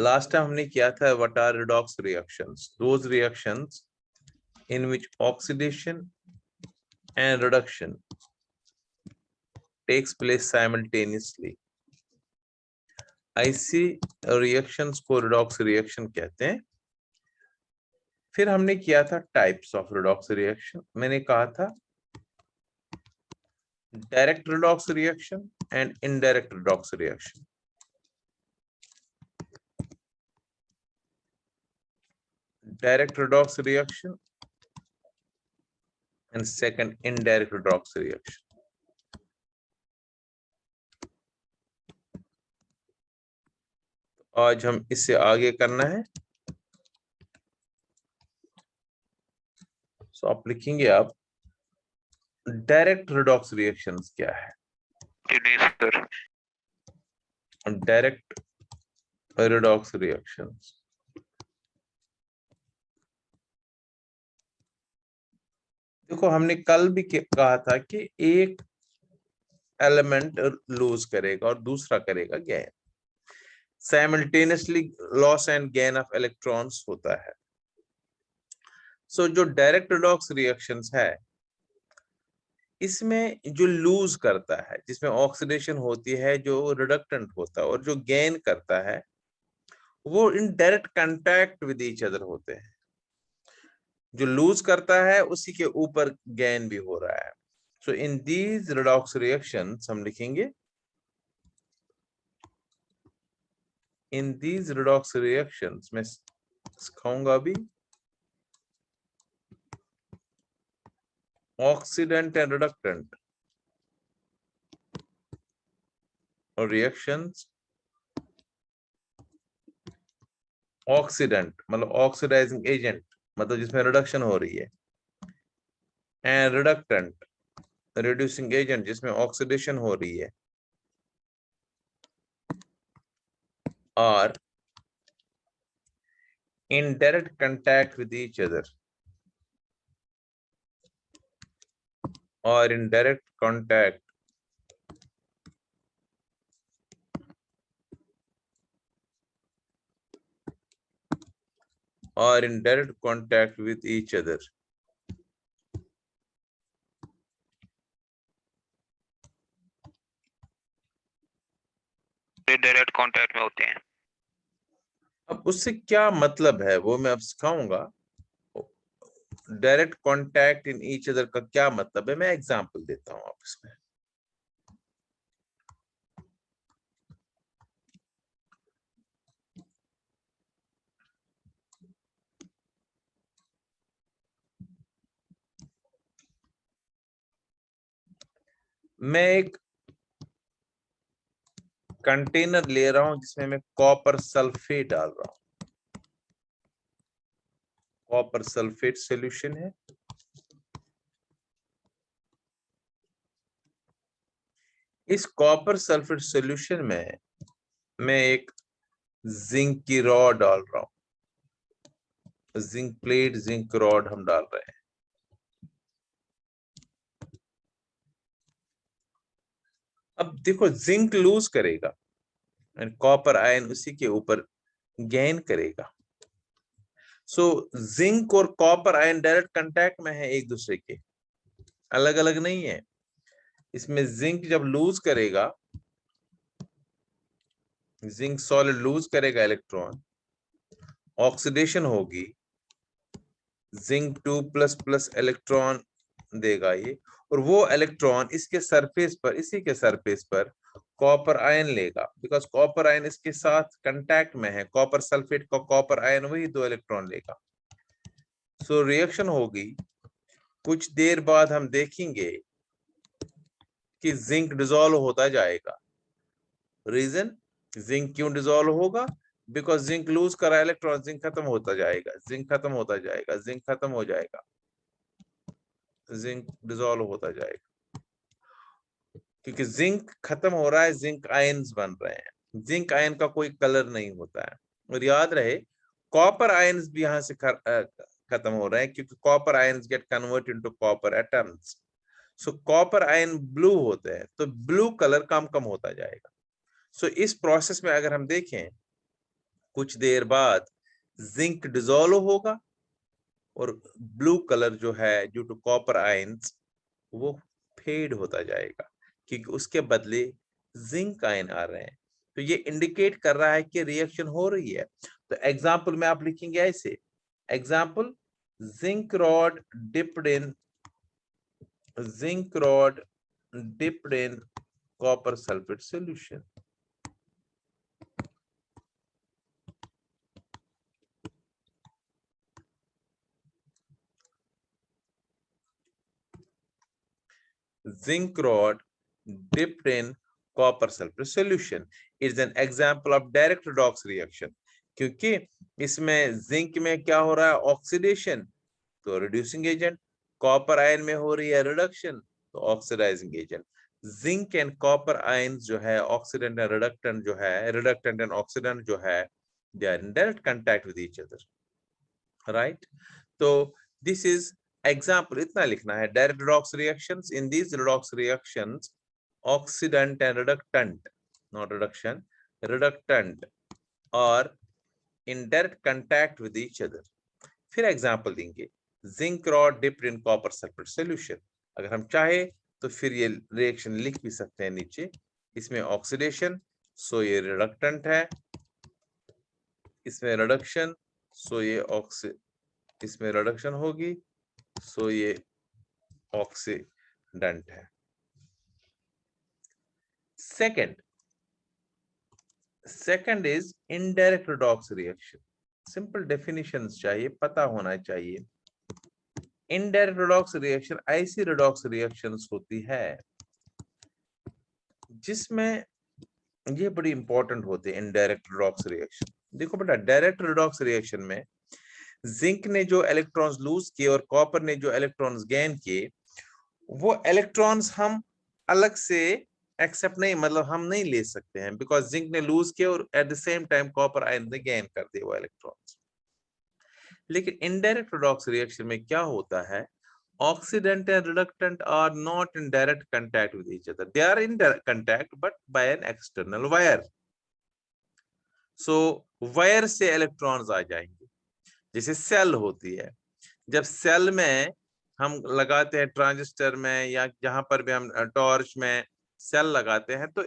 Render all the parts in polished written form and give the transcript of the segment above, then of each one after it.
Last time हमने किया था what are redox reactions, those reactions in which oxidation and reduction takes place simultaneously. ऐसी reactions को redox reaction कहते हैं। फिर हमने किया था टाइप्स ऑफ redox रिएक्शन। मैंने कहा था direct redox reaction and indirect redox reaction. Direct redox reaction and second indirect redox reaction. आज हम इससे आगे करना है। सो आप लिखेंगे आप डायरेक्ट redox रिएक्शंस क्या है? डायरेक्ट redox रिएक्शंस देखो, हमने कल भी कहा था कि एक एलिमेंट लूज करेगा और दूसरा करेगा gain. Simultaneously loss and gain of electrons होता है। सो जो डायरेक्ट redox रिएक्शंस है, इसमें जो लूज करता है, जिसमें ऑक्सीडेशन होती है, जो रिडक्टेंट होता है, और जो गेन करता है, वो इन direct contact with each other होते हैं। जो लूज करता है उसी के ऊपर गेन भी हो रहा है। सो इन दीज redox रिएक्शंस हम लिखेंगे इन दीज redox रिएक्शंस में सिखाऊंगा भी ऑक्सीडेंट एंड रिडक्टेंट और रिएक्शंस। ऑक्सीडेंट मतलब ऑक्सीडाइजिंग एजेंट, मतलब जिसमें रिडक्शन हो रही है, एंड रिडक्टेंट रिड्यूसिंग एजेंट, जिसमें ऑक्सीडेशन हो रही है, और in direct contact with each other or in direct contact with each other. Direct contact में होते हैं। अब उससे क्या मतलब है वो मैं अब सिखाऊंगा। Direct contact in each other का क्या मतलब है, मैं एग्जांपल देता हूं आप इसमें। मैं एक कंटेनर ले रहा हूं जिसमें मैं कॉपर सल्फेट डाल रहा हूं। कॉपर सल्फेट सॉल्यूशन है। इस कॉपर सल्फेट सॉल्यूशन में मैं एक जिंक की रॉड डाल रहा हूं। जिंक प्लेट, जिंक रॉड हम डाल रहे हैं। अब देखो, जिंक लूज करेगा एंड कॉपर आयन उसी के ऊपर गेन करेगा। सो जिंक और कॉपर आयन डायरेक्ट कांटेक्ट में है एक दूसरे के, अलग अलग नहीं है। इसमें जिंक जब लूज करेगा, जिंक सॉलिड लूज करेगा इलेक्ट्रॉन, ऑक्सीडेशन होगी, जिंक 2++ इलेक्ट्रॉन देगा ये, और वो इलेक्ट्रॉन इसके सरफेस पर, इसी के सरफेस पर कॉपर आयन लेगा, बिकॉज कॉपर आयन इसके साथ कांटेक्ट में है। कॉपर सल्फेट का कॉपर आयन वही 2 इलेक्ट्रॉन लेगा। सो रिएक्शन होगी। कुछ देर बाद हम देखेंगे कि जिंक डिसॉल्व होता जाएगा। रीजन, जिंक क्यों डिसॉल्व होगा? बिकॉज जिंक लूज करा इलेक्ट्रॉन, जिंक खत्म होता जाएगा, जिंक खत्म होता जाएगा, जिंक खत्म हो जाएगा, जिंक डिसॉल्व होता जाएगा। क्योंकि जिंक खत्म हो रहा है, जिंक आयन्स बन रहे हैं। जिंक आयन का कोई कलर नहीं होता है। और याद रहे, कॉपर आयन्स भी यहां से खत्म हो रहे हैं, क्योंकि copper ions gate convert into copper atoms. सो कॉपर आयन ब्लू होते हैं, तो ब्लू कलर कम कम होता जाएगा। सो इस प्रोसेस में अगर हम देखें कुछ देर बाद जिंक डिसॉल्व होगा और ब्लू कलर जो है ड्यू टू कॉपर आयंस वो फेड होता जाएगा क्योंकि उसके बदले जिंक आयन आ रहे हैं। तो ये इंडिकेट कर रहा है कि रिएक्शन हो रही है। तो एग्जांपल में आप लिखेंगे ऐसे, example zinc rod dipped in copper sulfate solution. Zinc rod dipped in copper sulfate solution is an example of direct redox reaction. क्योंकि इसमें जिंक में क्या हो रहा है, ऑक्सीडेशन, तो रिड्यूसिंग एजेंट, कॉपर आयन में हो रही है रिडक्शन, तो oxidising agent. Zinc and copper ion जो है ऑक्सीडेंट एंड रिडक्टेंट जो है, रिडक्टेंट एंड ऑक्सीडेंट जो है, they are in direct contact with each other, right. तो दिस इज एग्जांपल, इतना लिखना है। Direct redox reactions, in these redox reactions oxidant and reductant, not reduction, reductant और in direct contact with each other. फिर example देंगे, zinc rod dipped in copper sulphate solution. अगर हम चाहे तो फिर ये रिएक्शन लिख भी सकते हैं नीचे, इसमें ऑक्सीडेशन, सो ये रिडक्टेंट है, इसमें रिडक्शन, सो ये इसमें रिडक्शन होगी, सो ये ऑक्सीडेंट है। Second is indirect redox reaction. Simple definitions चाहिए, पता होना चाहिए। इनडायरेक्ट रिडॉक्स रिएक्शन ऐसी रिडॉक्स रिएक्शंस होती है जिसमें ये बड़ी इंपॉर्टेंट होते हैं। इनडायरेक्ट रिडॉक्स रिएक्शन, देखो बेटा, डायरेक्ट रिडॉक्स रिएक्शन में जिंक ने जो इलेक्ट्रॉन्स लूज किए और कॉपर ने जो इलेक्ट्रॉन्स गेन किए, वो इलेक्ट्रॉन्स हम अलग से एक्सेप्ट नहीं, मतलब हम नहीं ले सकते हैं, बिकॉज जिंक ने लूज किया और at the same time copper ion ने गेन कर दिए वो इलेक्ट्रॉन्स। लेकिन इनडायरेक्ट रिडॉक्स रिएक्शन में क्या होता है, oxidant and reductant are not in direct contact with each other. They are in direct contact but by an external wire. So wire से इलेक्ट्रॉन्स आ जाएंगे। जैसे सेल होती है, जब सेल में हम लगाते हैं ट्रांजिस्टर में या जहां पर भी हम टॉर्च में सेल लगाते हैं, तो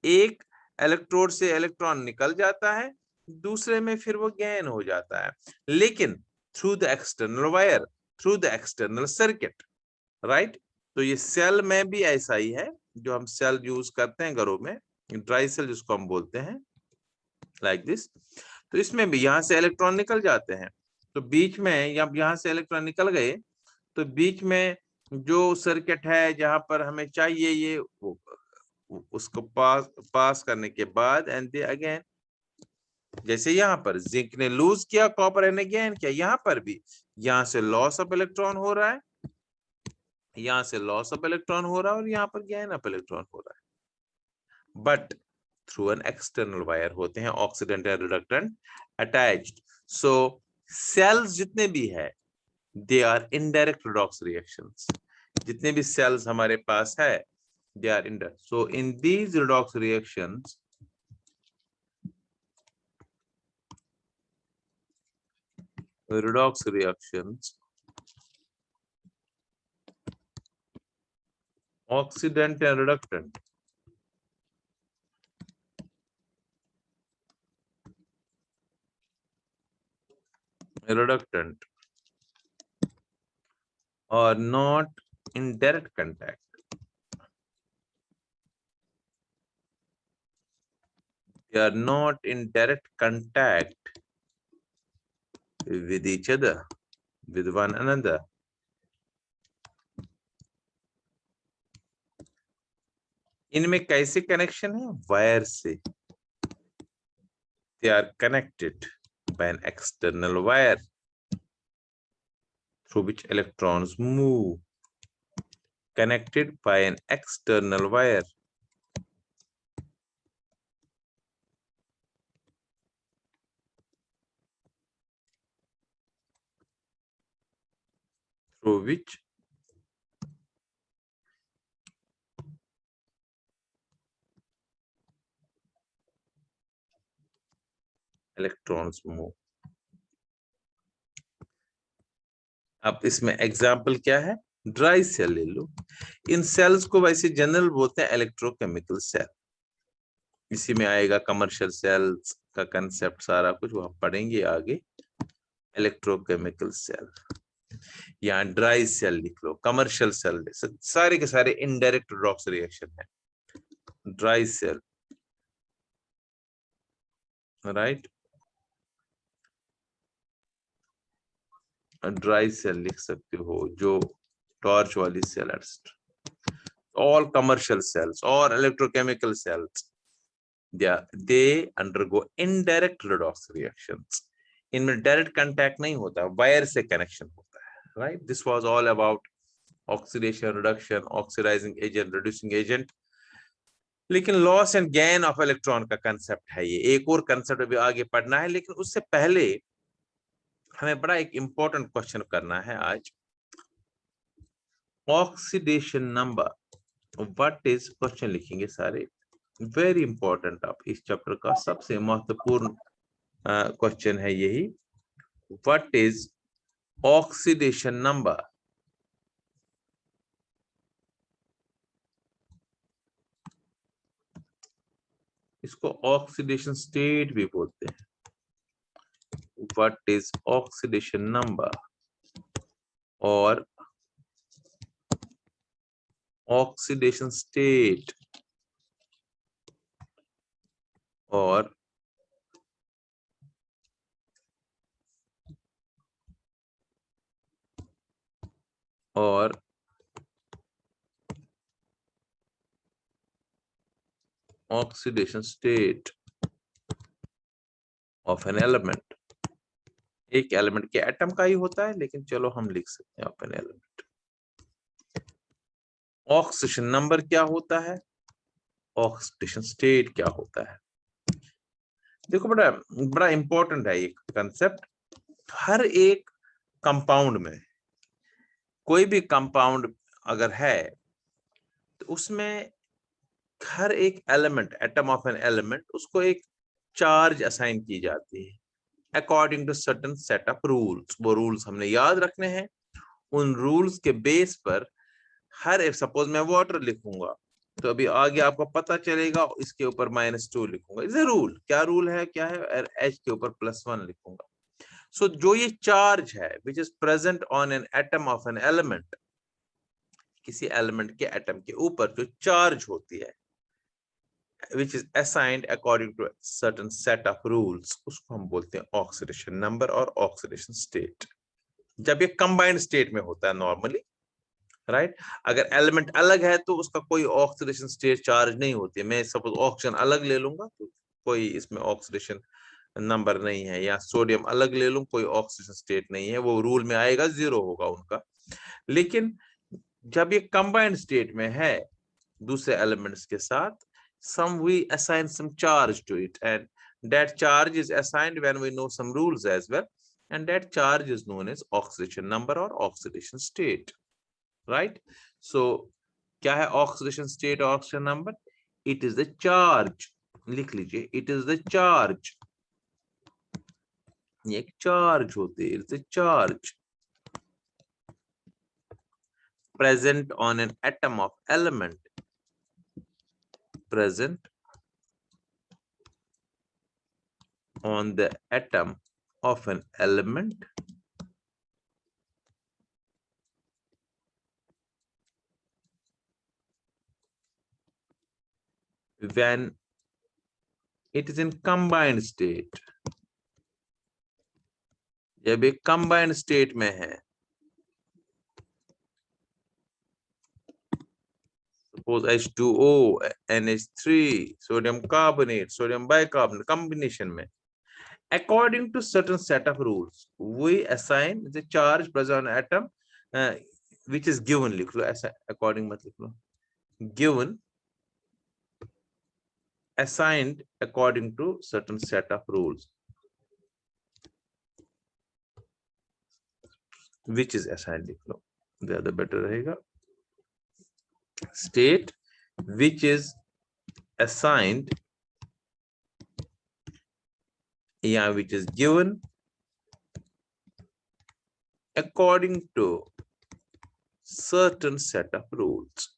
एक इलेक्ट्रोड से इलेक्ट्रॉन निकल जाता है, दूसरे में फिर वो गेन हो जाता है, लेकिन through the external wire, through the external circuit, right. तो ये सेल में भी ऐसा ही है, जो हम सेल यूज करते हैं घरों में, ड्राई सेल जिसको हम बोलते हैं, लाइक दिस। तो इसमें भी यहाँ से इलेक्ट्रॉन निकल जाते हैं, तो बीच में या यहाँ से इलेक्ट्रॉन निकल गए, तो बीच में जो सर्किट है जहां पर हमें चाहिए ये उसको पास करने के बाद एंड दे अगेन, जैसे यहाँ पर जिंक ने लूज किया, कॉपर ने गेन किया, यहाँ पर भी यहाँ से लॉस ऑफ इलेक्ट्रॉन हो रहा है, यहाँ से लॉस ऑफ इलेक्ट्रॉन हो रहा है और यहाँ पर गेन ऑफ इलेक्ट्रॉन हो रहा है, but through an external wire होते हैं oxidant and reductant attached. So cells जितने भी है, they are indirect redox reactions. जितने भी सेल्स हमारे पास है, they are indirect. So in these redox reactions, oxidant and reductant are not in direct contact. They are not in direct contact with each other, with one another. इनमें कैसे connection है, wire से। They are connected by an external wire through which electrons move, connected by an external wire through which electrons move. अब इसमें example क्या है, dry cell ले लो. इन sales को वैसे जनरल बोलते हैं इलेक्ट्रोकेमिकल सेल. इसी में आएगा कमर्शियल सेल्स का कंसेप्ट, सारा कुछ वहां पढ़ेंगे आगे. इलेक्ट्रोकेमिकल सेल या ड्राई सेल लिख लो, कमर्शियल सेल, सारे के सारे इनडायरेक्ट रेडॉक्स रिएक्शन है. Dry cell, right, dry cell लिख सकते हो, जो टॉर्च वाली सेल. ऑल कमर्शियल सेल्स और electrochemical cells, they undergo indirect redox reactions. इनमें डायरेक्ट कांटेक्ट नहीं होता, वायर से कनेक्शन होता है, right. This was all about oxidation, reduction, oxidising agent, reducing agent. लेकिन loss and gain of electron का concept है ये. एक और कंसेप्ट अभी आगे पढ़ना है, लेकिन उससे पहले हमें बड़ा एक इंपॉर्टेंट क्वेश्चन करना है आज. Oxidation number, what is, question लिखेंगे सारे, वेरी इंपॉर्टेंट. आप इस चैप्टर का सबसे महत्वपूर्ण क्वेश्चन है यही. What is oxidation number? इसको ऑक्सीडेशन स्टेट भी बोलते हैं. व्हाट इज ऑक्सीडेशन नंबर और ऑक्सीडेशन स्टेट और oxidation state of an element. एक एलिमेंट के एटम का ही होता है, लेकिन चलो हम लिख सकते हैं of an element. Oxidation number क्या होता है, ऑक्सीडेशन स्टेट क्या होता है. देखो बड़ा बड़ा इंपॉर्टेंट है ये कंसेप्ट. हर एक कंपाउंड में, कोई भी कंपाउंड अगर है तो उसमें हर एक element, atom of an element, उसको एक चार्ज असाइन की जाती है according to certain set of rules. वो रूल्स हमने याद रखने हैं. उन रूल्स के बेस पर हर एक, सपोज मैं वाटर लिखूंगा तो अभी आगे आपको पता चलेगा, इसके ऊपर -2 लिखूंगा, इज ए रूल. क्या रूल है, क्या है, H के ऊपर +1 लिखूंगा. सो जो ये चार्ज है which is present on an atom of an element, किसी एलिमेंट के एटम के ऊपर जो चार्ज होती है which is assigned according to a certain set of rules, उसको हम बोलते हैं ऑक्सीडेशन नंबर और ऑक्सीडेशन स्टेट. जब ये कंबाइंड स्टेट में होता है नॉर्मली, राइट. अगर एलिमेंट अलग है तो उसका कोई ऑक्सीडेशन स्टेट चार्ज नहीं होती है. मैं सपोज ऑक्सीजन अलग ले लूंगा तो कोई इसमें ऑक्सीडेशन नंबर नहीं है, या सोडियम अलग ले लूं, कोई ऑक्सीडेशन स्टेट नहीं है, वो रूल में आएगा, 0 होगा उनका. लेकिन जब ये कंबाइंड स्टेट में है दूसरे एलिमेंट्स के साथ, we assign some charge to it, and that charge is assigned when we know some rules as well, and that charge is known as oxidation number or oxidation state, right. So क्या है oxidation state or oxidation number? It is the charge. लिख लीजिए, it is the charge. ये एक charge होती है, it's a charge present on an atom of element, present on the atom of an element when it is in combined state. जब एक combined state में है, suppose H2O, NH3, sodium carbonate, sodium bicarbonate combination में, according to certain set of rules, we assign the charge present on atom which is given. लिख लो ऐसा, according मत लिख लो, given, assigned according to certain set of rules, which is assigned लिख लो, ज़्यादा better रहेगा. State which is assigned यहाँ which is given according to certain set of rules,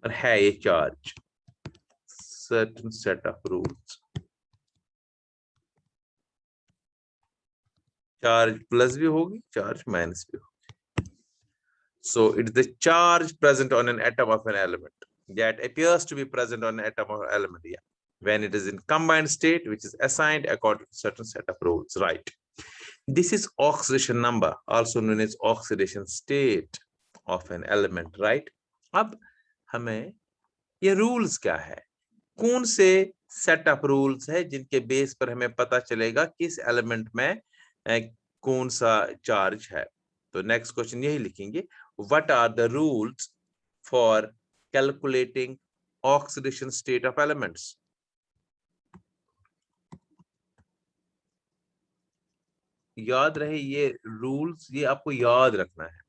और है ये charge certain set of rules. Charge plus भी होगी, charge minus भी होगी. So it is the charge present on an atom of an element that appears to be present on an atom of an element, yeah, when it is in combined state, which is assigned according to certain set of rules, right? This is oxidation number, also known as oxidation state of an element, right? अब हमें ये rules क्या है, कौन से set of rules है जिनके base पर हमें पता चलेगा किस एलिमेंट में कौन सा चार्ज है. तो नेक्स्ट क्वेश्चन यही लिखेंगे, what are the rules for calculating oxidation state of elements? याद रहे ये रूल्स, ये आपको याद रखना है.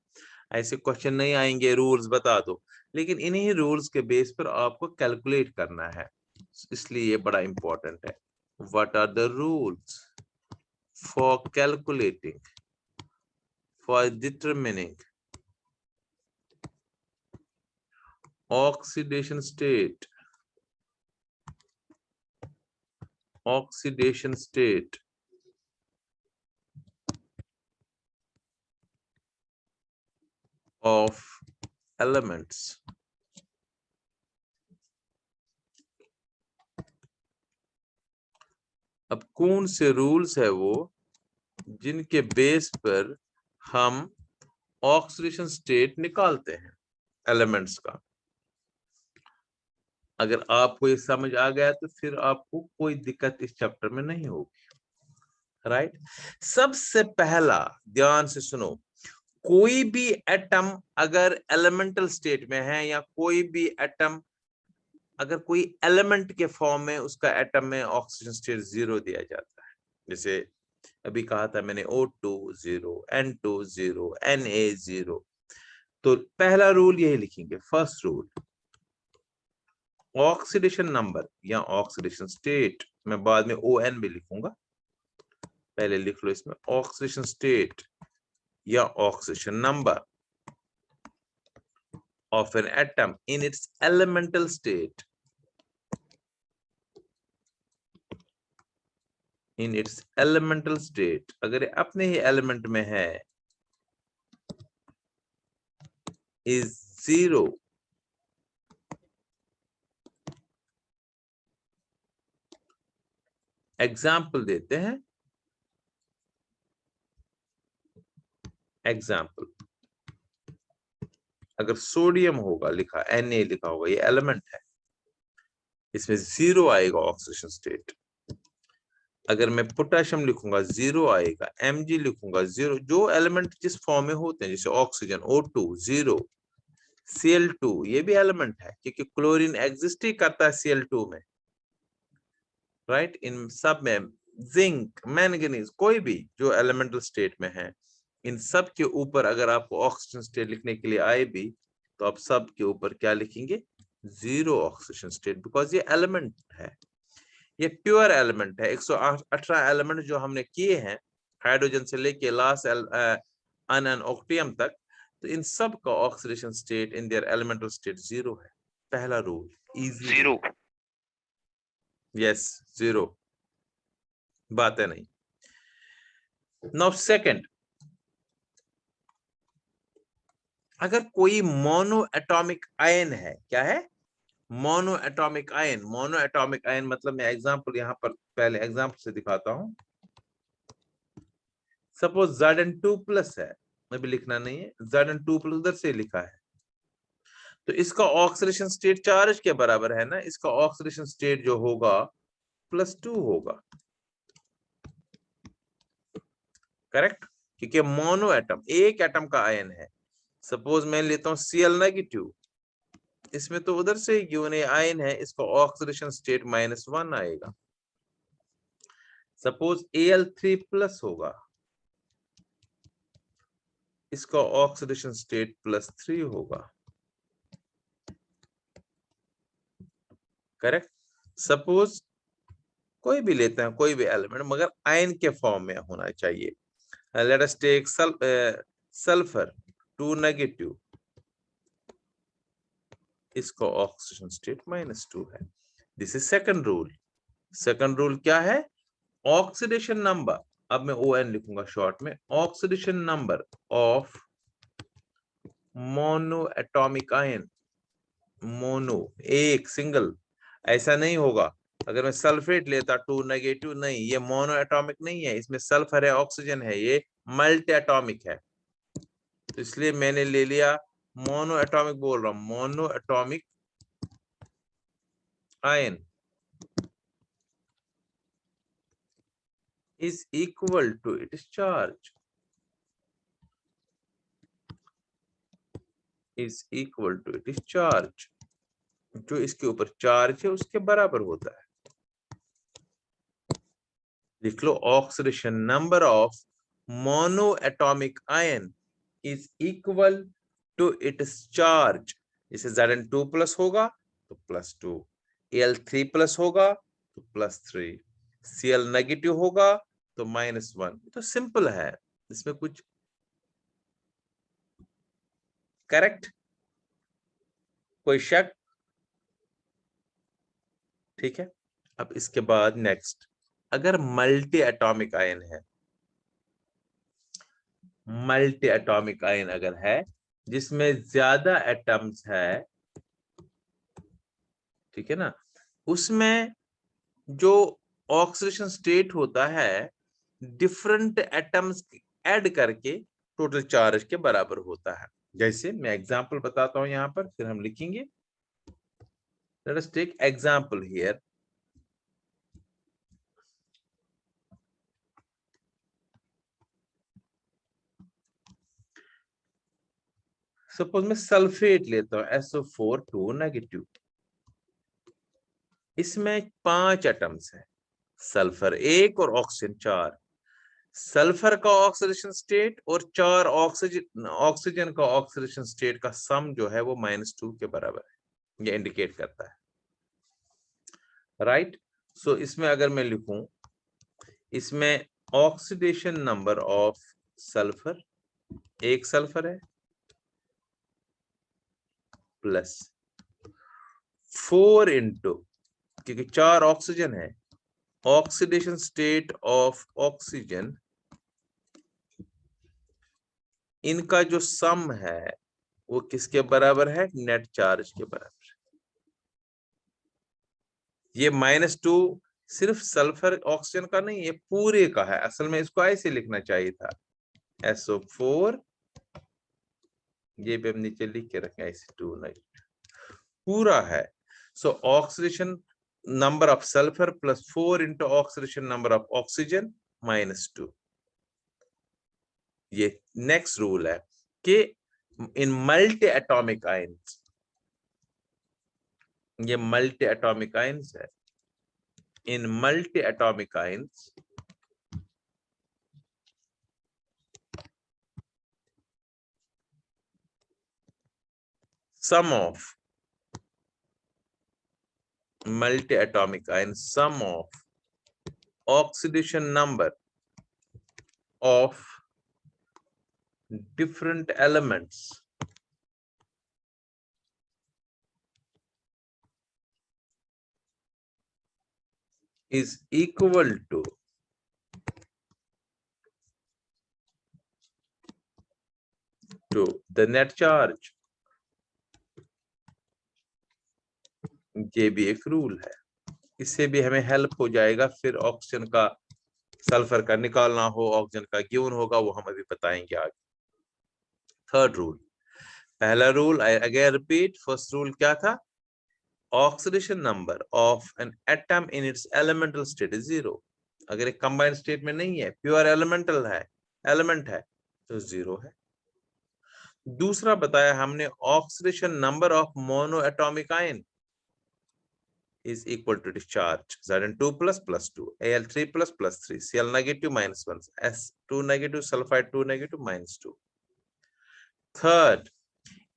ऐसे क्वेश्चन नहीं आएंगे रूल्स बता दो, लेकिन इन्हीं रूल्स के बेस पर आपको कैलकुलेट करना है, इसलिए ये बड़ा इंपॉर्टेंट है. What are the rules for calculating, for determining oxidation state of elements. अब कौन से रूल्स है वो जिनके बेस पर हम ऑक्सीडेशन स्टेट निकालते हैं एलिमेंट्स का. अगर आपको ये समझ आ गया तो फिर आपको कोई दिक्कत इस चैप्टर में नहीं होगी, राइट? सबसे पहला ध्यान से सुनो, कोई भी एटम अगर एलिमेंटल स्टेट में है या कोई भी एटम अगर कोई एलिमेंट के फॉर्म में, उसका एटम में ऑक्सीजन स्टेट 0 दिया जाता है. जैसे अभी कहा था मैंने O2 0, N2 0, Na 0. तो पहला रूल यही लिखेंगे, फर्स्ट रूल, ऑक्सीडेशन नंबर या ऑक्सीडेशन स्टेट, मैं बाद में ON भी लिखूंगा, पहले लिख लो इसमें ऑक्सीडेशन स्टेट या oxidation number of an atom in its elemental state, in its elemental state, अगर अपने ही एलिमेंट में है, is 0. एग्जाम्पल देते हैं, एग्जाम्पल अगर सोडियम होगा लिखा, Na लिखा होगा, ये एलिमेंट है, इसमें 0 आएगा ऑक्सीडेशन स्टेट. अगर मैं पोटेशियम लिखूंगा 0 आएगा, Mg लिखूंगा 0. जो एलिमेंट जिस फॉर्म में होते हैं, जैसे ऑक्सीजन O2 0, Cl2 ये भी एलिमेंट है क्योंकि क्लोरीन एग्जिस्ट ही करता है Cl2 में, राइट? इन सब में जिंक, मैंगनीज, कोई भी जो एलिमेंटल स्टेट में है, इन सब के ऊपर अगर आपको ऑक्सीजन स्टेट लिखने के लिए आए भी, तो आप सब के ऊपर क्या लिखेंगे? 0 ऑक्सीजन स्टेट, बिकॉज ये एलिमेंट है, ये प्योर एलिमेंट है. 118 एलिमेंट जो हमने किए हैं हाइड्रोजन से लेके लास्ट अनऑक्टियम तक, तो इन सब का oxidation state in their elemental state 0 है. पहला रूल इजी, 0. यस 0, बात है नहीं. नाउ सेकंड, अगर कोई मोनो एटॉमिक आयन है, क्या है? Mono atomic ion. Mono atomic ion मतलब, मैं एग्जांपल यहां पर पहले एग्जांपल से दिखाता हूं. सपोज Zn2 प्लस है, अभी लिखना नहीं है, Zn2 प्लस उधर से लिखा है, तो इसका ऑक्सीडेशन स्टेट चार्ज के बराबर है ना, इसका ऑक्सीडेशन स्टेट जो होगा +2 होगा, करेक्ट? क्योंकि मोनो एटम, एक एटम का आयन है. सपोज मैं लेता हूं Cl नेगेटिव, इसमें तो उधर से गिवन आयन है, इसका ऑक्सीडेशन स्टेट -1 आएगा. सपोज Al3 प्लस होगा, इसका ऑक्सीडेशन स्टेट +3 होगा, करेक्ट? सपोज कोई भी लेते हैं, कोई भी एलिमेंट, मगर आयन के फॉर्म में होना चाहिए। Let us take sulphur 2 negative, इसको ऑक्सीडेशन स्टेट -2 है। This is second rule. Second rule क्या है? ऑक्सीडेशन नंबर, अब मैं ON लिखूंगा शॉर्ट में, oxidation number of mono atomic ion, mono एक सिंगल, ऐसा नहीं होगा अगर मैं सल्फेट लेता 2 नेगेटिव, नहीं, ये मोनो एटॉमिक नहीं है, इसमें सल्फर है, ऑक्सीजन है, ये मल्टी एटॉमिक है। तो इसलिए मैंने ले लिया मोनो एटॉमिक, बोल रहा हूं mono atomic ion is equal to its charge, is equal to its charge, जो इसके ऊपर चार्ज है उसके बराबर होता है। लिख लो oxidation number of mono atomic ion is equal to its charge. जैसे Zn2 प्लस होगा तो +2, Al3 प्लस होगा तो +3, Cl नेगेटिव होगा तो -1। तो सिंपल है, इसमें कुछ करेक्ट, कोई शक? ठीक है। अब इसके बाद नेक्स्ट, अगर मल्टी एटॉमिक आयन है, मल्टी एटॉमिक आयन अगर है जिसमें ज्यादा एटम्स है, ठीक है ना, उसमें जो ऑक्सीडेशन स्टेट होता है डिफरेंट एटम्स ऐड करके टोटल चार्ज के बराबर होता है। जैसे मैं एग्जांपल बताता हूं यहां पर, फिर हम लिखेंगे। Let us take example here. Suppose मैं सल्फेट लेता हूं SO4 2 नेगेटिव, इसमें 5 एटम्स है, सल्फर 1 और ऑक्सीजन 4। सल्फर का ऑक्सीडेशन स्टेट और 4 ऑक्सीजन का ऑक्सीडेशन स्टेट का सम जो है वो -2 के बराबर है, ये इंडिकेट करता है, राइट। सो इसमें अगर मैं लिखूं, इसमें ऑक्सीडेशन नंबर ऑफ सल्फर, एक सल्फर है, प्लस 4 इंटू, क्योंकि 4 ऑक्सीजन है, ऑक्सीडेशन स्टेट ऑफ ऑक्सीजन, इनका जो सम है वो किसके बराबर है? नेट चार्ज के बराबर। ये -2 सिर्फ सल्फर ऑक्सीजन का नहीं, ये पूरे का है। असल में इसको ऐसे लिखना चाहिए था, SO4, ये भी हम नीचे लिख के रखें ऐसे 2 नेगेटिव, पूरा है। So oxidation number of sulphur plus 4 into oxidation number of oxygen -2। ये नेक्स्ट रूल है कि इन मल्टी एटॉमिक आयंस, ये मल्टी एटॉमिक आयंस है, in multi atomic ions sum of multi atomic ion, sum of oxidation number of different elements is equal to the net charge। ये भी एक rule है, इससे भी हमें हेल्प हो जाएगा। फिर ऑक्सीजन का, सल्फर का निकालना हो, ऑक्सीजन का गिवन होगा, वो हम अभी बताएंगे आगे। थर्ड रूल, पहला rule again repeat, first rule क्या था? Oxidation number of an atom in its elemental state is 0। अगर एक कंबाइंड स्टेट में नहीं है, प्योर एलिमेंटल है, एलिमेंट है, तो 0 है। दूसरा बताया हमने, oxidation number of mono atomic ion is equal to discharge, Zn2 plus +2, Al3 plus +3, Cl negative -1, S2 negative, sulfide 2 negative -2. Third,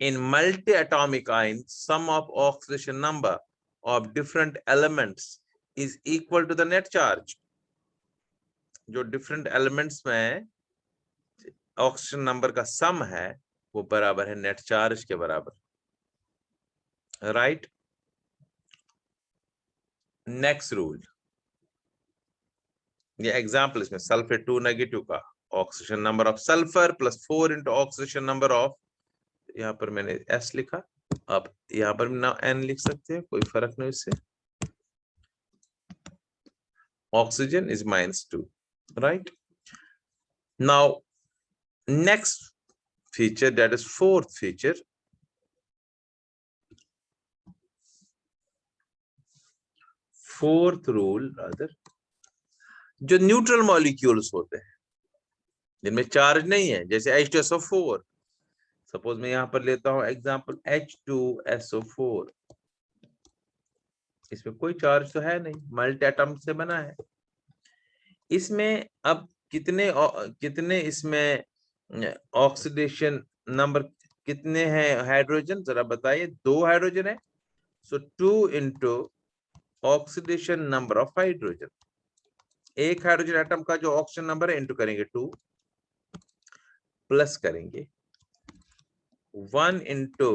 in multi-atomic ions, sum of oxidation number of different elements is equal to the net charge. जो different elements में oxygen number का sum है वो बराबर है net charge के बराबर, right. Next rule, ये एग्जाम्पल इसमें सल्फेट 2 नेगेटिव का oxygen number of sulphur plus 4 into oxygen number of, यहाँ पर मैंने S लिखा, आप यहाँ पर भी ना N लिख सकते हैं, कोई फर्क नहीं इससे। Oxygen is -2, right. Now next feature, that is fourth feature, fourth rule rather, जो न्यूट्रल मॉलिक्यूल्स होते हैं जिनमें चार्ज नहीं है, जैसे H2SO4, सपोज मैं यहां पर लेता हूं एग्जांपल H2SO4, इसमें कोई चार्ज तो है नहीं, मल्टी एटम से बना है। इसमें अब कितने इसमें ऑक्सीडेशन नंबर कितने हैं हाइड्रोजन, जरा बताइए। 2 हाइड्रोजन है, सो 2 into oxidation number of hydrogen. एक हाइड्रोजन एटम का जो ऑक्सीजन नंबर है इंटू करेंगे 2, प्लस करेंगे 1 into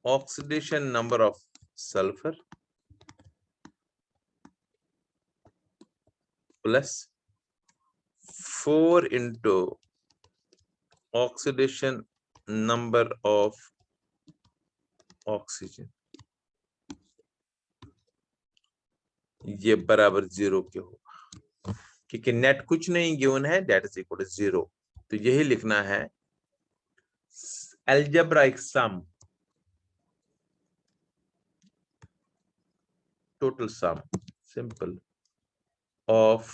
oxidation number of sulphur plus 4 into oxidation number of oxygen, ये बराबर 0 के होगा, क्योंकि नेट कुछ नहीं गिवन है, दैट इज इक्वल टू 0। तो यही लिखना है algebraic sum, total sum simple of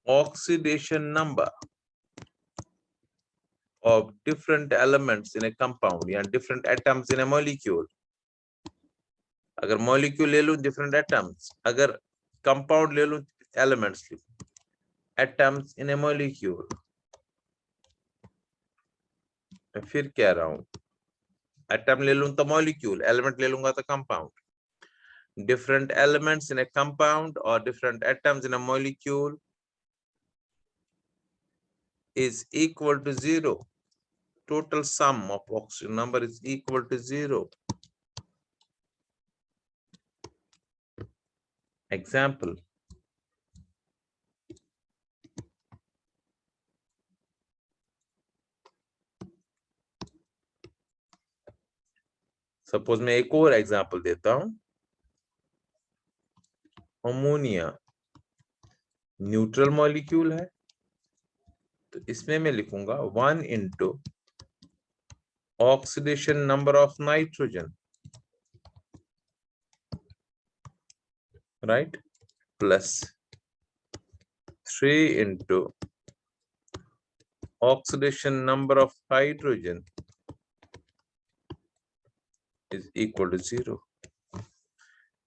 oxidation number of different elements in a compound या different atoms in a molecule। अगर molecule ले लूं different atoms, अगर compound ले लूं elements, atoms in a molecule, मैं फिर कह रहा हूं atom ले लूं तो molecule, element ले लूंगा तो compound। different elements in a compound or different atoms in a molecule is equal to 0. Total sum of oxygen number is equal to 0. Example, suppose मैं एक और एग्जांपल देता हूं, अमोनिया न्यूट्रल मॉलिक्यूल है, तो इसमें मैं लिखूंगा 1 into oxidation number of nitrogen, right, plus 3 into oxidation number of hydrogen is equal to 0.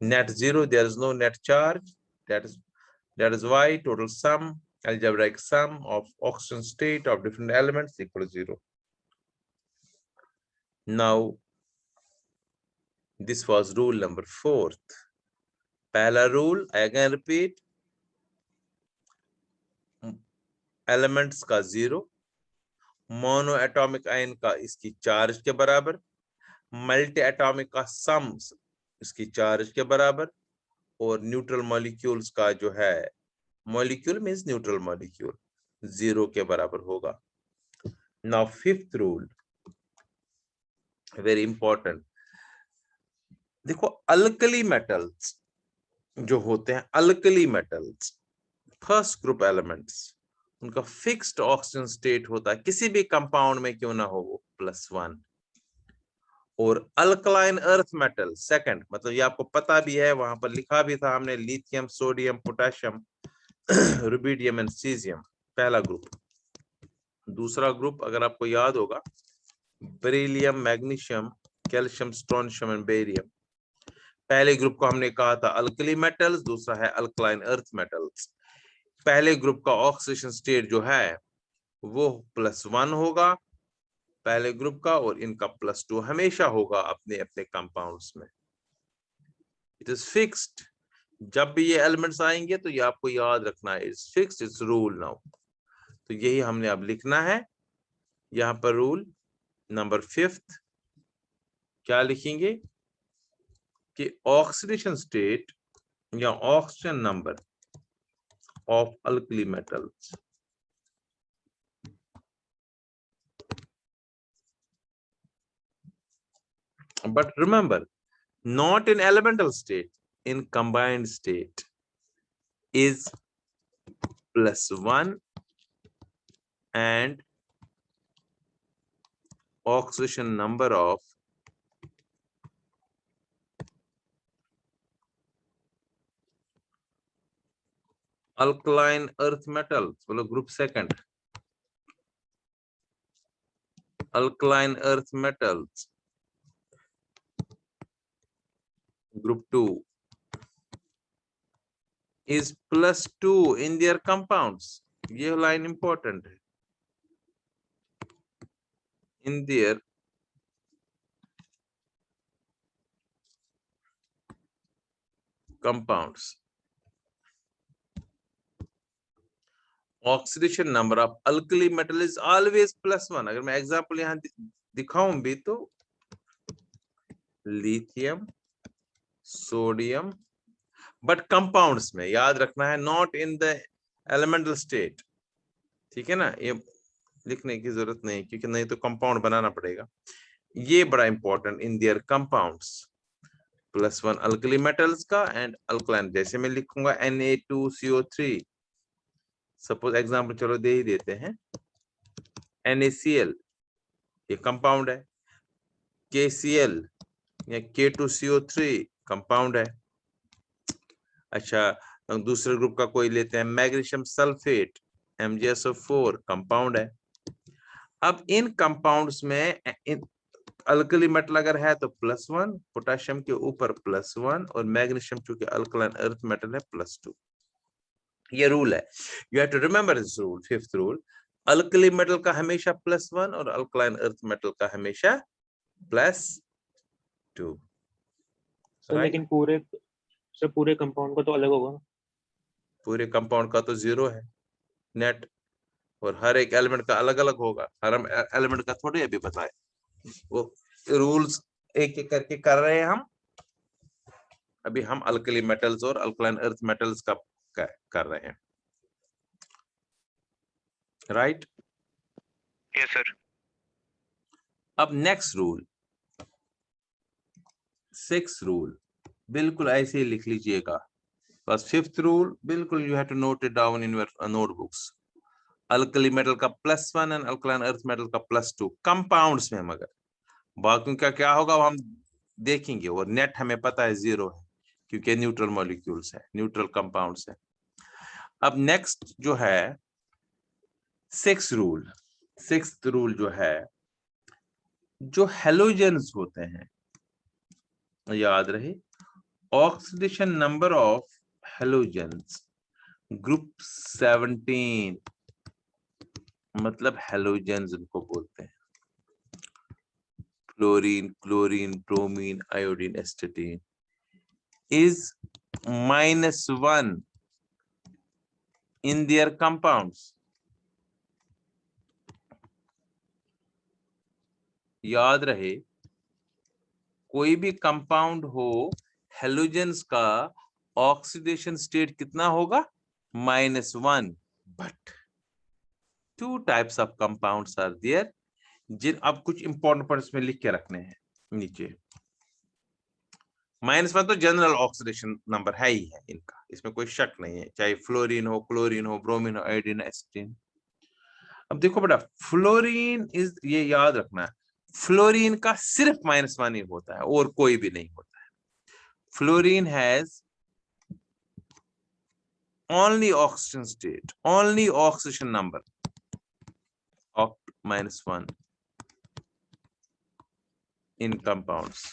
Net 0, there is no net charge. That is why total sum, algebraic sum of oxygen state of different elements equal to 0. Now, this was rule number 4th. पहला rule, I again repeat, elements का 0, mono atomic ion का इसकी charge के बराबर, multi atomic का सम इसकी charge के बराबर, और न्यूट्रल मॉलिक्यूल्स का जो है, मॉलिक्यूल मींस न्यूट्रल मॉलिक्यूल, 0 के बराबर होगा। Now fifth rule, very important. देखो अल्कली मेटल्स जो होते हैं, alkali metals first group elements, उनका फिक्स्ड ऑक्सीजन स्टेट होता है, किसी भी कंपाउंड में क्यों ना हो वो +1। और अल्कलाइन अर्थ मेटल सेकंड, मतलब ये आपको पता भी है, वहां पर लिखा भी था हमने, lithium, sodium, potassium, rubidium and caesium, पहला ग्रुप। दूसरा ग्रुप अगर आपको याद होगा, beryllium, magnesium, calcium, strontium and barium. पहले ग्रुप को हमने कहा था अल्कली मेटल्स, दूसरा है अल्कलाइन अर्थ मेटल्स। पहले ग्रुप का ऑक्सीडेशन स्टेट जो है वो +1 होगा पहले ग्रुप का, और इनका +2 हमेशा होगा अपने अपने कंपाउंड्स में। It is fixed. जब भी ये एलिमेंट्स आएंगे तो ये आपको याद रखना है, it's fixed, it's rule now. तो यही हमने अब लिखना है यहाँ पर। रूल नंबर 5 क्या लिखेंगे कि ऑक्सीडेशन स्टेट या oxygen number of alkali metals but remember, not in elemental state, in combined state is +1 and oxidation number of alkaline earth metals, बोलो group second, alkaline earth metals group 2 is +2 in their compounds. ये line important है, in their compounds. Oxidation number of alkali metal is always +1. अगर मैं example यहाँ दिखाऊं भी तो lithium, sodium, but compounds में याद रखना है, not in the elemental state. ठीक है ना, ये लिखने की जरूरत नहीं क्योंकि नहीं तो कंपाउंड बनाना पड़ेगा। ये बड़ा important, in their compounds +1 alkali metals का एंड अल्कलाइन। जैसे मैं लिखूंगा Na2CO3, सपोज एग्जांपल चलो दे ही देते हैं, NaCl ये कंपाउंड है, KCl या K2CO3 कंपाउंड है। अच्छा दूसरे ग्रुप का कोई लेते हैं, मैग्नीशियम सल्फेट MgSO4 कंपाउंड है। अब इन कंपाउंड्स में अल्कली मेटल अगर है तो +1, पोटेशियम के ऊपर +1 और मैग्नीशियम चूंकि अल्कलाइन अर्थ मेटल है +2। ये रूल है, you have to remember this rule. 5th rule, alkali metal का हमेशा +1 और अल्कलाइन अर्थ मेटल का हमेशा +2। लेकिन पूरे कंपाउंड का तो अलग होगा ना? पूरे कंपाउंड का तो 0 है नेट, और हर एक एलिमेंट का अलग अलग होगा। हर एलिमेंट का थोड़ी अभी बताए, वो रूल्स एक एक करके कर रहे हैं हम। अभी हम अल्कली मेटल्स और अल्कलाइन अर्थ मेटल्स का कर रहे हैं, राइट? Yes sir. अब नेक्स्ट रूल, 6th रूल, बिल्कुल ऐसे ही लिख लीजिएगा। बस 5th रूल बिल्कुल you have to note it down in your notebooks. Alkali metal का +1 एंड अल्कलाइन अर्थ मेटल का +2 कंपाउंड्स में, मगर बाकी का क्या होगा वो हम देखेंगे। और नेट हमें पता है 0 है क्योंकि न्यूट्रल मॉलिक्यूल्स है, न्यूट्रल कंपाउंड्स है। अब नेक्स्ट जो है 6th रूल, 6th रूल जो है, जो हेलोजेंस होते हैं, याद रहे, oxidation number of halogens group 17, मतलब हेलोजेंस उनको बोलते हैं, fluorine, chlorine, bromine, iodine, एस्टेटीन, is -1 in their compounds. याद रहे, कोई भी कंपाउंड हो, हेलोजेंस का ऑक्सीडेशन स्टेट कितना होगा? -1। But 2 types of compounds are there, जिन अब कुछ इंपॉर्टेंट पॉइंट्स में लिख के रखने हैं नीचे। -1 तो जनरल ऑक्सीडेशन नंबर है ही है इनका, इसमें कोई शक नहीं है, चाहे फ्लोरीन हो, क्लोरीन हो, ब्रोमीन हो, आयोडीन, एस्टेटीन। अब देखो बेटा, फ्लोरीन इज, ये याद रखना है, फ्लोरीन का सिर्फ -1 ही होता है और कोई भी नहीं होता है। Fluorine has only oxygen state, only oxidation number of -1 in compounds.